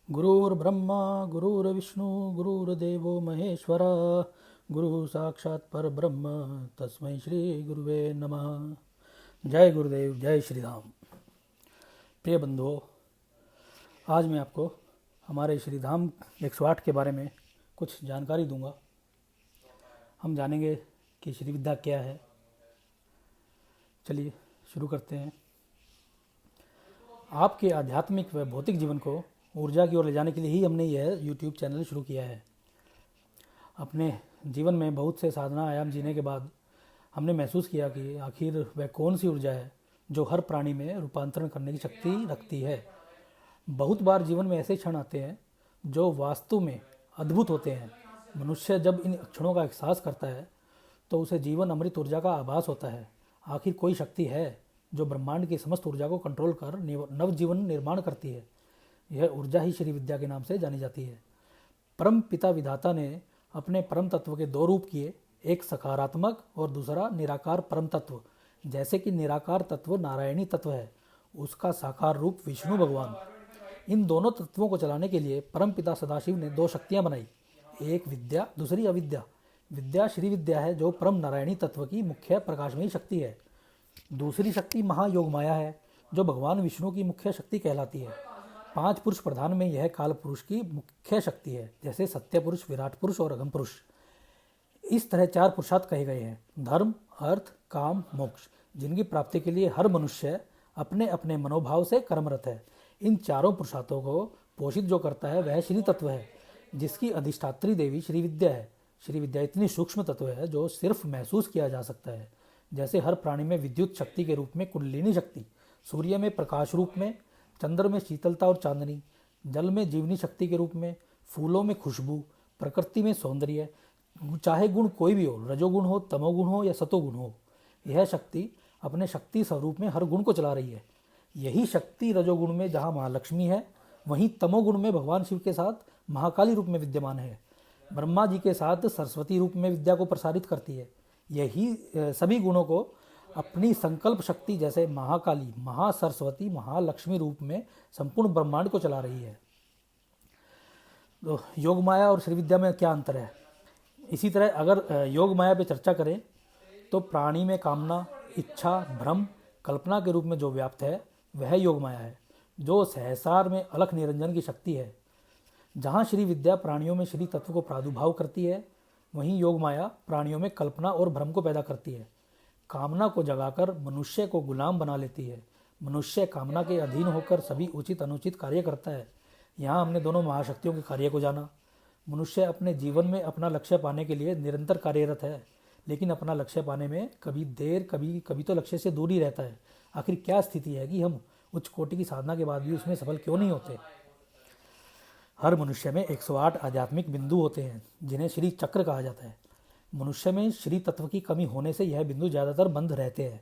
गुरुर्ब्रह्मा गुरुर्विष्णु गुरुर्देवो महेश्वर गुरु साक्षात् परब्रह्म तस्मै श्री गुरुवे नमः। जय गुरुदेव, जय श्री राम। प्रिय बंधुओं, आज मैं आपको हमारे श्री धाम 108 के बारे में कुछ जानकारी दूंगा। हम जानेंगे कि श्री विद्या क्या है। चलिए शुरू करते हैं। आपके आध्यात्मिक व भौतिक जीवन को ऊर्जा की ओर ले जाने के लिए ही हमने यह यूट्यूब चैनल शुरू किया है। अपने जीवन में बहुत से साधना आयाम जीने के बाद हमने महसूस किया कि आखिर वह कौन सी ऊर्जा है जो हर प्राणी में रूपांतरण करने की शक्ति रखती है। बहुत बार जीवन में ऐसे क्षण आते हैं जो वास्तव में अद्भुत होते हैं। मनुष्य जब इन क्षणों का एहसास करता है तो उसे जीवन अमृत ऊर्जा का आभास होता है। आखिर कोई शक्ति है जो ब्रह्मांड की समस्त ऊर्जा को कंट्रोल कर नव जीवन निर्माण करती है। यह ऊर्जा ही श्री विद्या के नाम से जानी जाती है। परम पिता विधाता ने अपने परम तत्व के दो रूप किए, एक सकारात्मक और दूसरा निराकार परम तत्व। जैसे कि निराकार तत्व नारायणी तत्व है, उसका साकार रूप विष्णु भगवान। इन दोनों तत्वों को चलाने के लिए परम पिता सदाशिव ने दो शक्तियां बनाई, एक विद्या, दूसरी अविद्या। विद्या श्री विद्या है जो परम नारायणी तत्व की मुख्य प्रकाशमयी शक्ति है। दूसरी शक्ति महायोग माया है जो भगवान विष्णु की मुख्य शक्ति कहलाती है। 5 पुरुष प्रधान में यह काल पुरुष की मुख्य शक्ति है, जैसे सत्य पुरुष, विराट पुरुष और अघम पुरुष। इस तरह 4 पुरुषार्थ कहे गए हैं, धर्म, अर्थ, काम, मोक्ष, जिनकी प्राप्ति के लिए हर मनुष्य अपने अपने मनोभाव से कर्मरत है। इन चारों पुरुषार्थों को पोषित जो करता है वह श्री तत्व है, जिसकी अधिष्ठात्री देवी श्री विद्या है। श्री विद्या इतनी सूक्ष्म तत्व है जो सिर्फ महसूस किया जा सकता है। जैसे हर प्राणी में विद्युत शक्ति के रूप में कुंडलिनी शक्ति, सूर्य में प्रकाश रूप में, चंद्र में शीतलता और चांदनी, जल में जीवनी शक्ति के रूप में, फूलों में खुशबू, प्रकृति में सौंदर्य, चाहे गुण कोई भी हो, रजोगुण हो, तमोगुण हो या सतोगुण हो, यह शक्ति अपने शक्ति स्वरूप में हर गुण को चला रही है। यही शक्ति रजोगुण में जहाँ महालक्ष्मी है, वहीं तमोगुण में भगवान शिव के साथ महाकाली रूप में विद्यमान है। ब्रह्मा जी के साथ सरस्वती रूप में विद्या को प्रसारित करती है। यही सभी गुणों को अपनी संकल्प शक्ति जैसे महाकाली, महासरस्वती, महालक्ष्मी रूप में संपूर्ण ब्रह्मांड को चला रही है। तो योग माया और श्री विद्या में क्या अंतर है? इसी तरह अगर योग माया पे चर्चा करें तो प्राणी में कामना, इच्छा, भ्रम, कल्पना के रूप में जो व्याप्त है वह योग माया है, जो सहसार में अलख निरंजन की शक्ति है। जहाँ श्री विद्या प्राणियों में श्री तत्व को प्रादुर्भाव करती है, वहीं योग माया प्राणियों में कल्पना और भ्रम को पैदा करती है। कामना को जगाकर मनुष्य को गुलाम बना लेती है। मनुष्य कामना के अधीन होकर सभी उचित अनुचित कार्य करता है। यहाँ हमने दोनों महाशक्तियों के कार्य को जाना। मनुष्य अपने जीवन में अपना लक्ष्य पाने के लिए निरंतर कार्यरत है, लेकिन अपना लक्ष्य पाने में कभी देर, कभी कभी तो लक्ष्य से दूर ही रहता है। आखिर क्या स्थिति है कि हम उच्च कोटि की साधना के बाद भी उसमें सफल क्यों नहीं होते? हर मनुष्य में 108 आध्यात्मिक बिंदु होते हैं, जिन्हें श्री चक्र कहा जाता है। मनुष्य में श्री तत्व की कमी होने से यह बिंदु ज़्यादातर बंद रहते हैं।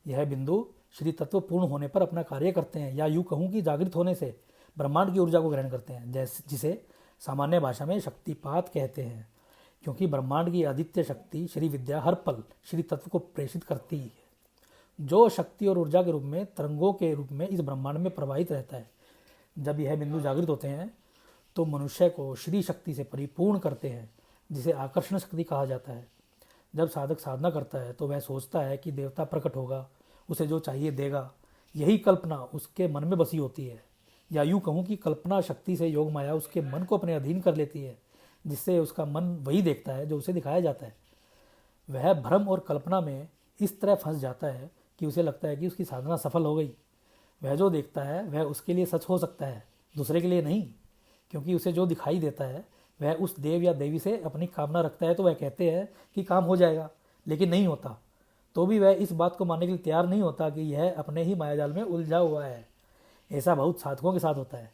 यह बिंदु श्री तत्व पूर्ण होने पर अपना कार्य करते हैं, या यूँ कहूँ कि जागृत होने से ब्रह्मांड की ऊर्जा को ग्रहण करते हैं, जिसे सामान्य भाषा में शक्तिपात कहते हैं। क्योंकि ब्रह्मांड की आदित्य शक्ति श्री विद्या हर पल श्री तत्व को प्रेषित करती है, जो शक्ति और ऊर्जा के रूप में तरंगों के रूप में इस ब्रह्मांड में प्रवाहित रहता है। जब यह बिंदु जागृत होते हैं तो मनुष्य को श्री शक्ति से परिपूर्ण करते हैं, जिसे आकर्षण शक्ति कहा जाता है। जब साधक साधना करता है तो वह सोचता है कि देवता प्रकट होगा, उसे जो चाहिए देगा। यही कल्पना उसके मन में बसी होती है, या यूँ कहूँ कि कल्पना शक्ति से योग माया उसके मन को अपने अधीन कर लेती है, जिससे उसका मन वही देखता है जो उसे दिखाया जाता है। वह भ्रम और कल्पना में इस तरह फंस जाता है कि उसे लगता है कि उसकी साधना सफल हो गई। वह जो देखता है वह उसके लिए सच हो सकता है, दूसरे के लिए नहीं। क्योंकि उसे जो दिखाई देता है वह उस देव या देवी से अपनी कामना रखता है, तो वह कहते हैं कि काम हो जाएगा, लेकिन नहीं होता। तो भी वह इस बात को मानने के लिए तैयार नहीं होता कि यह अपने ही मायाजाल में उलझा हुआ है। ऐसा बहुत साधकों के साथ होता है,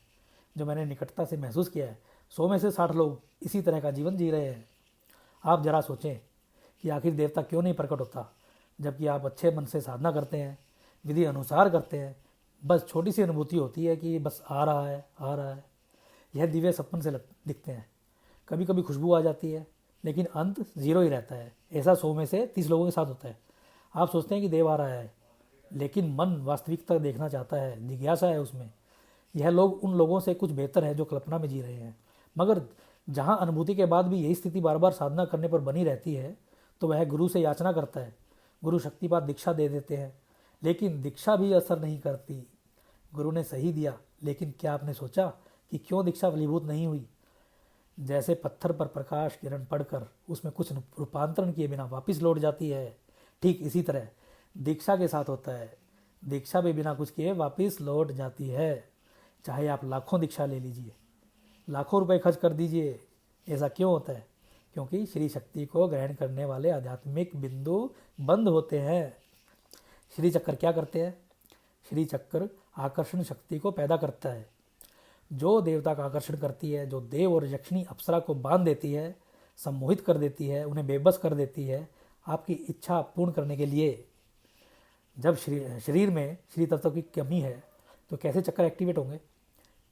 जो मैंने निकटता से महसूस किया है। 100 में से 60 लोग इसी तरह का जीवन जी रहे हैं। आप जरा सोचें कि आखिर देवता क्यों नहीं प्रकट होता, जबकि आप अच्छे मन से साधना करते हैं, विधि अनुसार करते हैं। बस छोटी सी अनुभूति होती है कि बस आ रहा है, आ रहा है। यह दिव्य सपन से दिखते हैं। कभी कभी खुशबू आ जाती है, लेकिन अंत 0 ही रहता है। ऐसा 100 में से 30 लोगों के साथ होता है। आप सोचते हैं कि देव आ रहा है, लेकिन मन वास्तविकता देखना चाहता है, जिज्ञासा है उसमें। यह लोग उन लोगों से कुछ बेहतर है जो कल्पना में जी रहे हैं। मगर जहाँ अनुभूति के बाद भी यही स्थिति बार बार साधना करने पर बनी रहती है तो वह गुरु से याचना करता है। गुरु शक्तिपात दीक्षा दे देते हैं, लेकिन दीक्षा भी असर नहीं करती। गुरु ने सही दिया, लेकिन क्या आपने सोचा कि क्यों दीक्षा फलीभूत नहीं हुई? जैसे पत्थर पर प्रकाश किरण पड़कर उसमें कुछ रूपांतरण किए बिना वापस लौट जाती है, ठीक इसी तरह दीक्षा के साथ होता है। दीक्षा भी बिना कुछ किए वापस लौट जाती है। चाहे आप लाखों दीक्षा ले लीजिए, लाखों रुपए खर्च कर दीजिए। ऐसा क्यों होता है? क्योंकि श्री शक्ति को ग्रहण करने वाले आध्यात्मिक बिंदु बंद होते हैं। श्री चक्र क्या करते हैं? श्री चक्र आकर्षण शक्ति को पैदा करता है, जो देवता का आकर्षण करती है, जो देव और यक्षिणी अप्सरा को बांध देती है, सम्मोहित कर देती है, उन्हें बेबस कर देती है आपकी इच्छा पूर्ण करने के लिए। जब शरीर में श्री तत्व की कमी है तो कैसे चक्कर एक्टिवेट होंगे?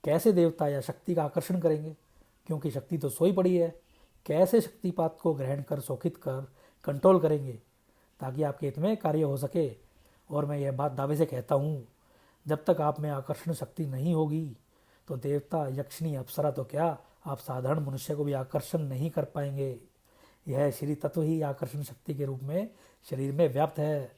कैसे देवता या शक्ति का आकर्षण करेंगे? क्योंकि शक्ति तो सोई पड़ी है। कैसे शक्तिपात को ग्रहण कर, शोषित कर कंट्रोल करेंगे ताकि आपके हित में कार्य हो सके? और मैं यह बात दावे से कहता हूँ, जब तक आप में आकर्षण शक्ति नहीं होगी तो देवता, यक्षिणी, अप्सरा तो क्या, आप साधारण मनुष्य को भी आकर्षण नहीं कर पाएंगे। यह श्री तत्व ही आकर्षण शक्ति के रूप में शरीर में व्याप्त है।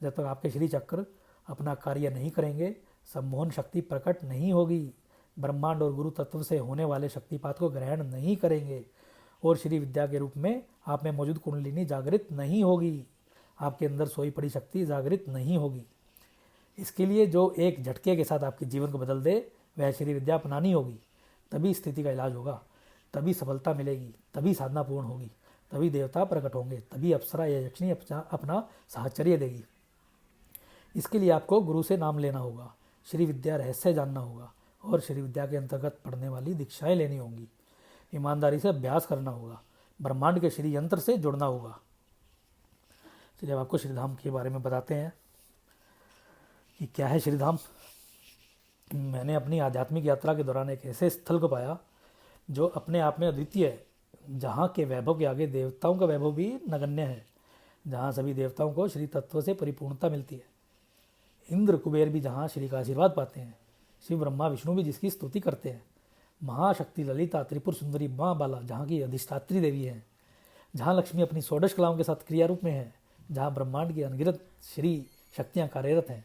जब तक आपके श्री चक्र अपना कार्य नहीं करेंगे, सम्मोहन शक्ति प्रकट नहीं होगी, ब्रह्मांड और गुरु तत्व से होने वाले शक्तिपात को ग्रहण नहीं करेंगे और श्री विद्या के रूप में आप में मौजूद कुंडलिनी जागृत नहीं होगी। आपके अंदर सोई पड़ी शक्ति जागृत नहीं होगी। इसके लिए जो एक झटके के साथ आपके जीवन को बदल दे वह श्री विद्या अपनानी होगी। तभी स्थिति का इलाज होगा, तभी सफलता मिलेगी, तभी साधना पूर्ण होगी, तभी देवता प्रकट होंगे, तभी अप्सरा या यक्षिणी अपना साहचर्य देगी। इसके लिए आपको गुरु से नाम लेना होगा, श्री विद्या रहस्य जानना होगा और श्री विद्या के अंतर्गत पढ़ने वाली दीक्षाएं लेनी होंगी। ईमानदारी से अभ्यास करना होगा, ब्रह्मांड के श्री यंत्र से जुड़ना होगा। चलिए अब आपको श्रीधाम के बारे में बताते हैं कि क्या है श्रीधाम। मैंने अपनी आध्यात्मिक यात्रा के दौरान एक ऐसे स्थल को पाया जो अपने आप में अद्वितीय है, जहाँ के वैभव के आगे देवताओं का वैभव भी नगण्य है, जहाँ सभी देवताओं को श्री तत्व से परिपूर्णता मिलती है। इंद्र कुबेर भी जहाँ श्री का आशीर्वाद पाते हैं, शिव ब्रह्मा विष्णु भी जिसकी स्तुति करते हैं, महाशक्ति ललिता त्रिपुर सुंदरी माँ बाला जहाँ की अधिष्ठात्री देवी है, जहाँ लक्ष्मी अपनी षोडश कलाओं के साथ क्रिया रूप में है, जहाँ ब्रह्मांड की अनगिनत श्री शक्तियाँ कार्यरत हैं,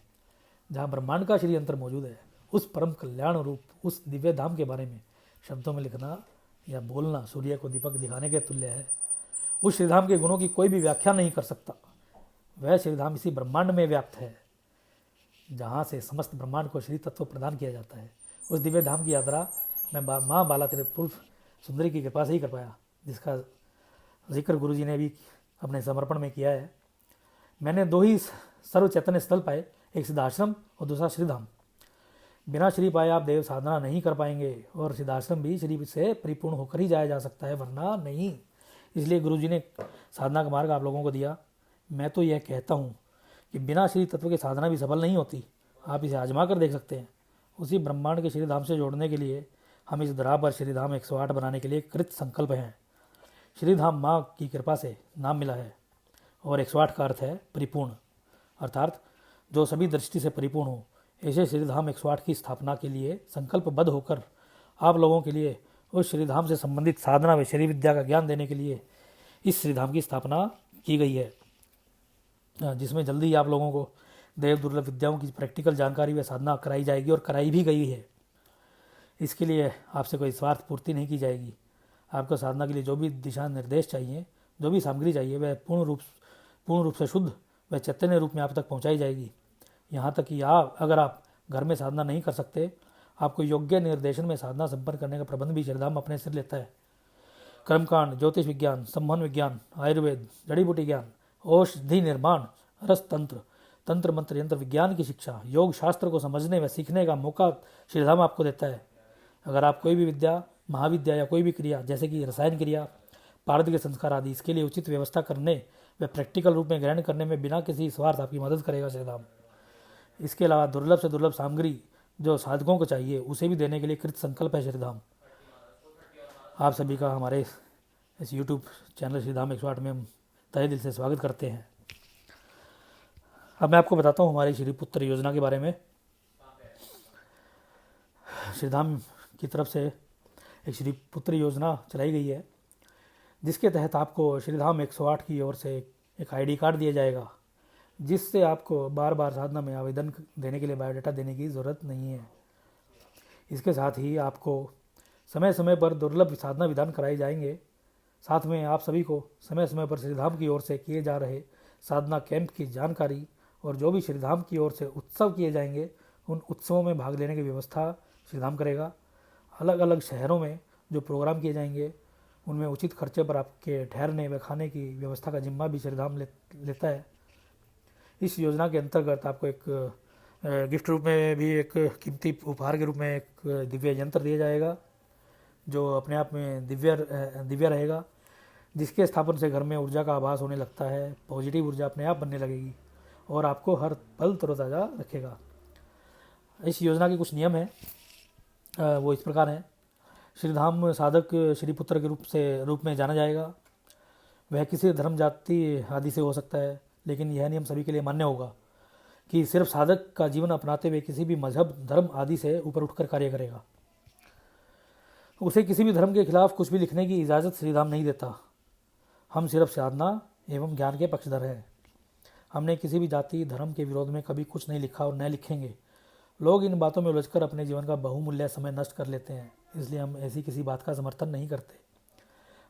जहाँ ब्रह्मांड का श्री यंत्र मौजूद है, उस परम कल्याण रूप उस दिव्य धाम के बारे में शब्दों में लिखना या बोलना सूर्य को दीपक दिखाने के तुल्य है। उस श्रीधाम के गुणों की कोई भी व्याख्या नहीं कर सकता। वह श्रीधाम इसी ब्रह्मांड में व्याप्त है, जहाँ से समस्त ब्रह्मांड को श्री तत्व प्रदान किया जाता है। उस दिव्य धाम की यात्रा मैं माँ बाला त्रिपुर सुंदरी की कृपा से ही कर पाया, जिसका जिक्र गुरु जी ने भी अपने समर्पण में किया है। मैंने दो ही सर्व चैतन्य स्थल पाए, एक सिद्धाश्रम और दूसरा श्रीधाम। बिना श्री पाए आप देव साधना नहीं कर पाएंगे और सिद्धाश्रम भी श्री से परिपूर्ण होकर ही जाया जा सकता है, वरना नहीं। इसलिए गुरु जी ने साधना का मार्ग आप लोगों को दिया। मैं तो यह कहता हूँ कि बिना श्री तत्व की साधना भी सफल नहीं होती। आप इसे आजमा कर देख सकते हैं। उसी ब्रह्मांड के श्रीधाम से जोड़ने के लिए हम इस दरा पर श्रीधाम 108 बनाने के लिए कृत संकल्प हैं। श्रीधाम माँ की कृपा से नाम मिला है और 108 का अर्थ है परिपूर्ण, अर्थात जो सभी दृष्टि से परिपूर्ण हो। ऐसे श्रीधाम 108 की स्थापना के लिए संकल्पबद्ध होकर आप लोगों के लिए उस श्रीधाम से संबंधित साधना व श्री विद्या का ज्ञान देने के लिए इस श्रीधाम की स्थापना की गई है, जिसमें जल्दी ही आप लोगों को देव दुर्लभ विद्याओं की प्रैक्टिकल जानकारी व साधना कराई जाएगी और कराई भी गई है। इसके लिए आपसे कोई स्वार्थ पूर्ति नहीं की जाएगी। आपको साधना के लिए जो भी दिशा निर्देश चाहिए, जो भी सामग्री चाहिए, वह पूर्ण रूप से शुद्ध व चैतन्य रूप में आप तक पहुंचाई जाएगी। यहाँ तक कि अगर आप घर में साधना नहीं कर सकते, आपको योग्य निर्देशन में साधना संपन्न करने का प्रबंध भी श्रीधाम अपने सिर लेता है। कर्मकांड, ज्योतिष विज्ञान, संवहन विज्ञान, आयुर्वेद, जड़ी बूटी ज्ञान, औषधि निर्माण, रस तंत्र, तंत्र मंत्र यंत्र विज्ञान की शिक्षा, योग शास्त्र को समझने व सीखने का मौका श्रीधाम आपको देता है। अगर आप कोई भी विद्या, महाविद्या या कोई भी क्रिया जैसे कि रसायन क्रिया, पारद के संस्कार आदि इसके लिए उचित व्यवस्था करने व प्रैक्टिकल रूप में ग्रहण करने में बिना किसी स्वार्थ आपकी मदद करेगा श्रीधाम। इसके अलावा दुर्लभ से दुर्लभ सामग्री जो साधकों को चाहिए उसे भी देने के लिए कृत संकल्प है श्रीधाम। आप सभी का हमारे इस YouTube चैनल श्रीधाम 108 में हम तहे दिल से स्वागत करते हैं। अब मैं आपको बताता हूँ हमारी श्री पुत्र योजना के बारे में। श्रीधाम की तरफ से एक श्री पुत्र योजना चलाई गई है, जिसके तहत आपको श्रीधाम 108 की ओर से एक आईडी कार्ड दिया जाएगा, जिससे आपको बार बार साधना में आवेदन देने के लिए बायोडाटा देने की ज़रूरत नहीं है। इसके साथ ही आपको समय समय पर दुर्लभ साधना विधान कराए जाएंगे। साथ में आप सभी को समय समय पर श्रीधाम की ओर से किए जा रहे साधना कैंप की जानकारी और जो भी श्रीधाम की ओर से उत्सव किए जाएंगे उन उत्सवों में भाग लेने की व्यवस्था श्रीधाम करेगा। अलग अलग शहरों में जो प्रोग्राम किए जाएंगे उनमें उचित खर्चे पर आपके ठहरने व खाने की व्यवस्था का जिम्मा भी श्रीधाम लेता है। इस योजना के अंतर्गत आपको एक गिफ्ट रूप में भी एक कीमती उपहार के रूप में एक दिव्य यंत्र दिया जाएगा, जो अपने आप में दिव्य रहेगा, जिसके स्थापन से घर में ऊर्जा का आभास होने लगता है। पॉजिटिव ऊर्जा अपने आप बनने लगेगी और आपको हर पल तरोताज़ा रखेगा। इस योजना के कुछ नियम हैं, वो इस प्रकार हैं। श्रीधाम साधक श्रीपुत्र के रूप में जाना जाएगा। वह किसी धर्म जाति आदि से हो सकता है, लेकिन यह नियम सभी के लिए मान्य होगा कि सिर्फ साधक का जीवन अपनाते हुए किसी भी मजहब धर्म आदि से ऊपर उठकर कार्य करेगा। उसे किसी भी धर्म के खिलाफ कुछ भी लिखने की इजाज़त श्रीधाम नहीं देता। हम सिर्फ साधना एवं ज्ञान के पक्षधर हैं। हमने किसी भी जाति धर्म के विरोध में कभी कुछ नहीं लिखा और न लिखेंगे। लोग इन बातों में उलझकर अपने जीवन का बहुमूल्य समय नष्ट कर लेते हैं, इसलिए हम ऐसी किसी बात का समर्थन नहीं करते।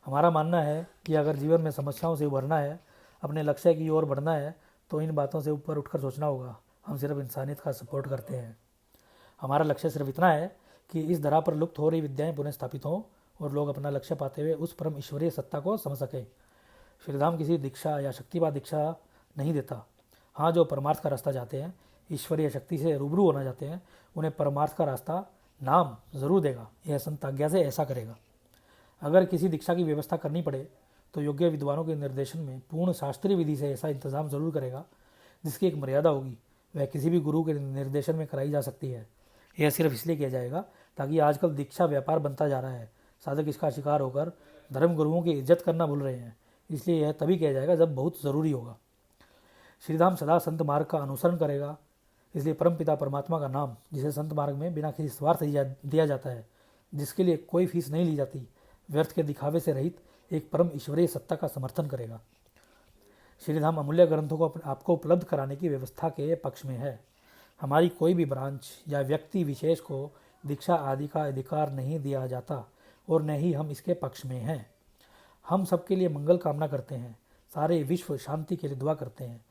हमारा मानना है कि अगर जीवन में समस्याओं से उभरना है, अपने लक्ष्य की ओर बढ़ना है, तो इन बातों से ऊपर उठकर सोचना होगा। हम सिर्फ इंसानियत का सपोर्ट करते हैं। हमारा लक्ष्य सिर्फ इतना है कि इस धरा पर लुप्त हो रही विद्याएं पुनः स्थापित हों और लोग अपना लक्ष्य पाते हुए उस परम ईश्वरीय सत्ता को समझ सकें। श्रीधाम किसी दीक्षा या शक्तिवाद दीक्षा नहीं देता। हाँ, जो परमार्थ का रास्ता चाहते हैं, ईश्वरीय शक्ति से रूबरू होना चाहते हैं, उन्हें परमार्थ का रास्ता नाम जरूर देगा। यह संत आज्ञा से ऐसा करेगा। अगर किसी दीक्षा की व्यवस्था करनी पड़े तो योग्य विद्वानों के निर्देशन में पूर्ण शास्त्रीय विधि से ऐसा इंतजाम जरूर करेगा, जिसकी एक मर्यादा होगी। वह किसी भी गुरु के निर्देशन में कराई जा सकती है। यह सिर्फ इसलिए किया जाएगा ताकि आजकल दीक्षा व्यापार बनता जा रहा है। साधक इसका शिकार होकर धर्म गुरुओं की इज्जत करना भूल रहे हैं, इसलिए यह तभी किया जाएगा जब बहुत ज़रूरी होगा। श्रीधाम सदा संत मार्ग का अनुसरण करेगा, इसलिए परमपिता परमात्मा का नाम, जिसे संत मार्ग में बिना किसी स्वार्थ दिया जाता है, जिसके लिए कोई फीस नहीं ली जाती, व्यर्थ के दिखावे से रहित एक परम ईश्वरीय सत्ता का समर्थन करेगा। श्रीधाम अमूल्य ग्रंथों को आपको उपलब्ध कराने की व्यवस्था के पक्ष में है। हमारी कोई भी ब्रांच या व्यक्ति विशेष को दीक्षा आदि का अधिकार नहीं दिया जाता और न ही हम इसके पक्ष में हैं। हम सबके लिए मंगल कामना करते हैं, सारे विश्व शांति के लिए दुआ करते हैं।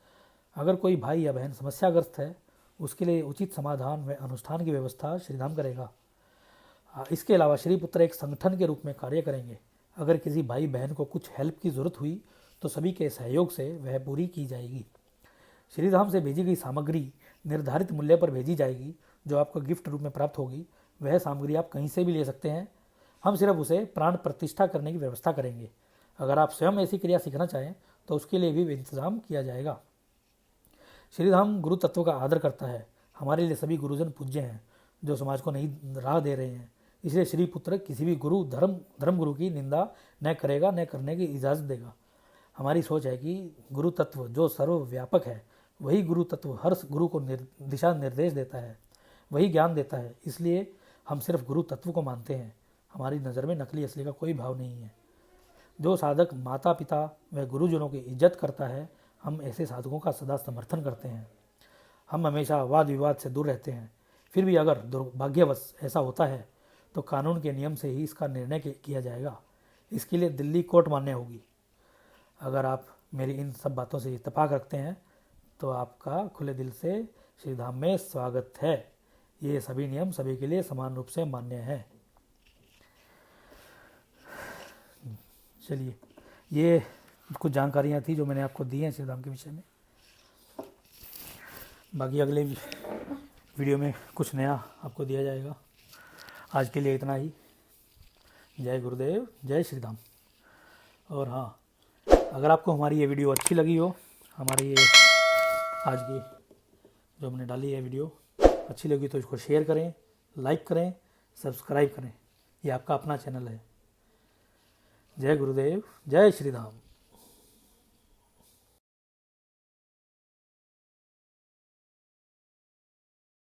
अगर कोई भाई या बहन समस्याग्रस्त है, उसके लिए उचित समाधान व अनुष्ठान की व्यवस्था श्रीधाम करेगा। इसके अलावा श्रीपुत्र एक संगठन के रूप में कार्य करेंगे। अगर किसी भाई बहन को कुछ हेल्प की ज़रूरत हुई तो सभी के सहयोग से वह पूरी की जाएगी। श्रीधाम से भेजी गई सामग्री निर्धारित मूल्य पर भेजी जाएगी, जो आपको गिफ्ट रूप में प्राप्त होगी। वह सामग्री आप कहीं से भी ले सकते हैं। हम सिर्फ उसे प्राण प्रतिष्ठा करने की व्यवस्था करेंगे। अगर आप स्वयं ऐसी क्रिया सीखना चाहें तो उसके लिए भी इंतजाम किया जाएगा। श्रीधाम गुरु तत्व का आदर करता है। हमारे लिए सभी गुरुजन पूज्य हैं, जो समाज को नई राह दे रहे हैं। इसलिए श्रीपुत्र किसी भी गुरु धर्म गुरु की निंदा न करेगा, न करने की इजाज़त देगा। हमारी सोच है कि गुरु तत्व जो सर्वव्यापक है, वही गुरु तत्व हर गुरु को दिशा निर्देश देता है, वही ज्ञान देता है। इसलिए हम सिर्फ गुरु तत्व को मानते हैं। हमारी नज़र में नकली असली का कोई भाव नहीं है। जो साधक माता पिता व गुरुजनों की इज्जत करता है, हम ऐसे साधकों का सदा समर्थन करते हैं। हम हमेशा वाद विवाद से दूर रहते हैं। फिर भी अगर दुर्भाग्यवश ऐसा होता है तो कानून के नियम से ही इसका निर्णय किया जाएगा। इसके लिए दिल्ली कोर्ट मान्य होगी। अगर आप मेरी इन सब बातों से इत्तेफाक रखते हैं तो आपका खुले दिल से श्रीधाम में स्वागत है। ये सभी नियम सभी के लिए समान रूप से मान्य है। चलिए, ये कुछ जानकारियाँ थी जो मैंने आपको दी हैं श्रीधाम के विषय में। बाकी अगले वीडियो में कुछ नया आपको दिया जाएगा। आज के लिए इतना ही। जय गुरुदेव, जय श्रीधाम। और हाँ, अगर आपको हमारी ये वीडियो अच्छी लगी हो, हमारी ये आज की जो हमने डाली है वीडियो अच्छी लगी तो इसको शेयर करें, लाइक करें, सब्सक्राइब करें। ये आपका अपना चैनल है। जय गुरुदेव, जय श्रीधाम।